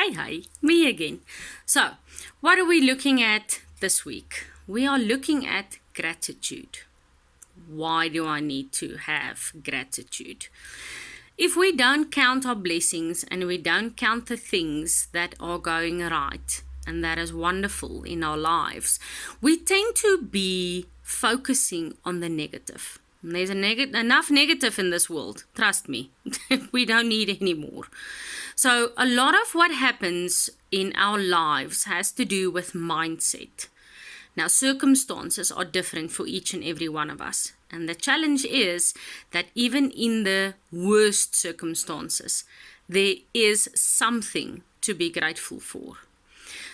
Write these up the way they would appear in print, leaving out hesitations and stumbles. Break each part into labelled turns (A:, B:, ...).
A: Hi, me again. So, what are we looking at this week? We are looking at gratitude. Why do I need to have gratitude? If we don't count our blessings and we don't count the things that are going right and that is wonderful in our lives, we tend to be focusing on the negative. There's enough negative in this world, trust me. We don't need any more. So a lot of what happens in our lives has to do with mindset. Now, circumstances are different for each and every one of us. And the challenge is that even in the worst circumstances, there is something to be grateful for.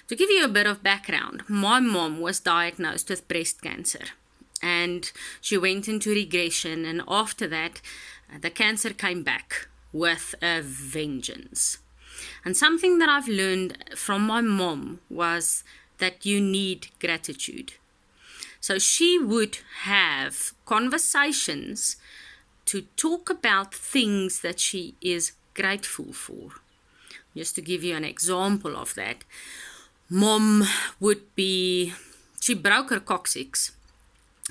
A: To give you a bit of background, my mom was diagnosed with breast cancer. And she went into regression, and after that, the cancer came back with a vengeance. And something that I've learned from my mom was that you need gratitude. So she would have conversations to talk about things that she is grateful for. Just to give you an example of that, she broke her coccyx.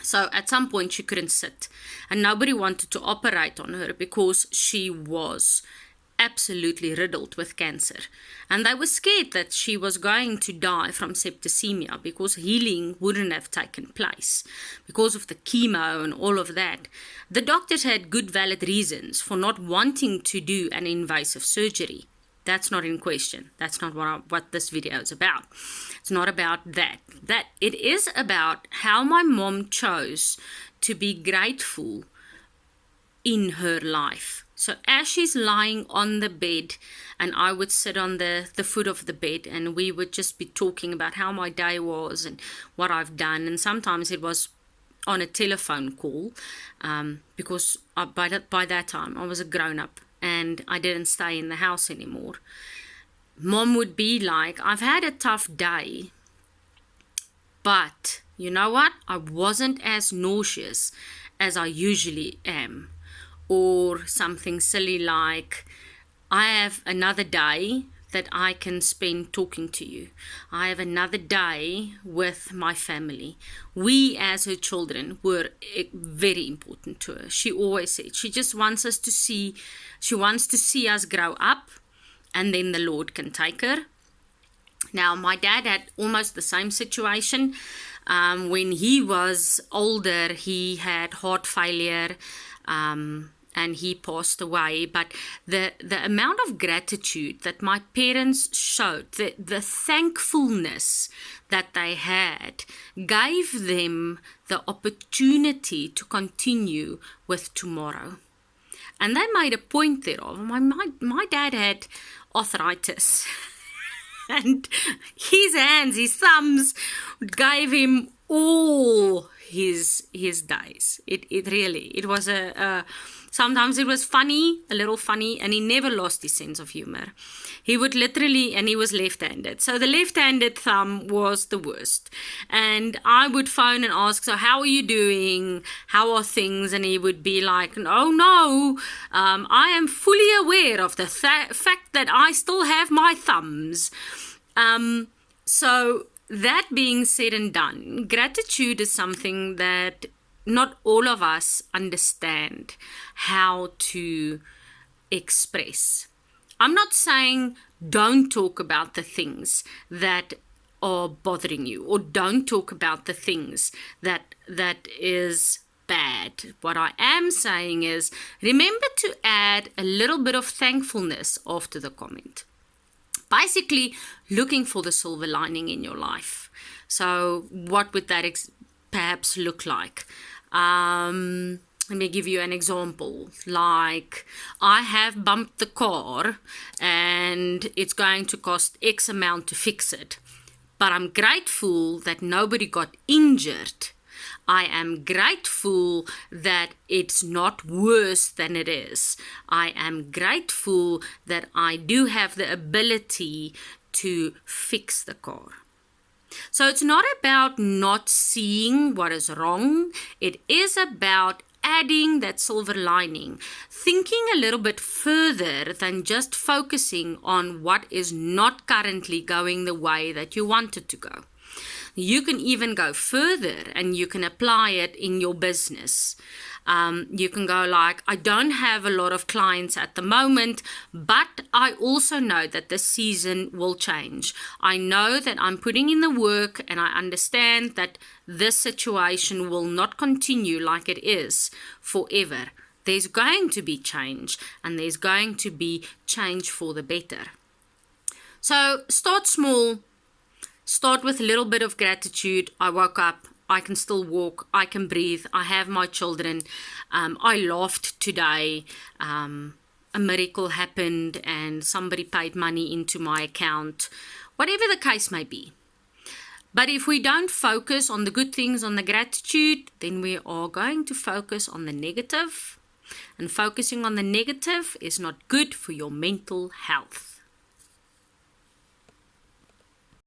A: So at some point she couldn't sit, and nobody wanted to operate on her because she was absolutely riddled with cancer. And they were scared that she was going to die from septicemia because healing wouldn't have taken place because of the chemo and all of that. The doctors had good valid reasons for not wanting to do an invasive surgery. That's not in question. That's not what this video is about. It's not about that. It is about how my mom chose to be grateful in her life. So as she's lying on the bed, and I would sit on the foot of the bed, and we would just be talking about how my day was and what I've done. And sometimes it was on a telephone call, because by that time I was a grown-up and I didn't stay in the house anymore. Mom would be like, I've had a tough day, but you know what? I wasn't as nauseous as I usually am. Or something silly like, I have another day that I can spend talking to you. I have another day with my family. We as her children were very important to her. She always said she just wants us to see, she wants to see us grow up, and then the Lord can take her. Now, my dad had almost the same situation. When he was older, he had heart failure, and he passed away. But the amount of gratitude that my parents showed, the thankfulness that they had, gave them the opportunity to continue with tomorrow. And they made a point thereof. My dad had arthritis. And his hands, his thumbs, gave him all his days. It was sometimes it was funny, a little funny, and he never lost his sense of humor. He would literally, and he was left-handed, so the left-handed thumb was the worst. And I would phone and ask, so how are you doing? How are things? And he would be like, oh no, I am fully aware of the fact that I still have my thumbs. So that being said and done, gratitude is something that not all of us understand how to express. I'm not saying don't talk about the things that are bothering you, or don't talk about the things that is bad. What I am saying is, remember to add a little bit of thankfulness after the comment. Basically, looking for the silver lining in your life. So what would that perhaps look like? Let me give you an example. Like, I have bumped the car and it's going to cost X amount to fix it, but I'm grateful that nobody got injured. I am grateful that it's not worse than it is. I am grateful that I do have the ability to fix the car. So it's not about not seeing what is wrong. It is about adding that silver lining, thinking a little bit further than just focusing on what is not currently going the way that you want it to go. You can even go further and you can apply it in your business. You can go like, I don't have a lot of clients at the moment, but I also know that the season will change. I know that I'm putting in the work and I understand that this situation will not continue like it is forever. There's going to be change, and there's going to be change for the better. So start small. Start with a little bit of gratitude. I woke up, I can still walk, I can breathe, I have my children, I laughed today, a miracle happened and somebody paid money into my account, whatever the case may be. But if we don't focus on the good things, on the gratitude, then we are going to focus on the negative, and focusing on the negative is not good for your mental health.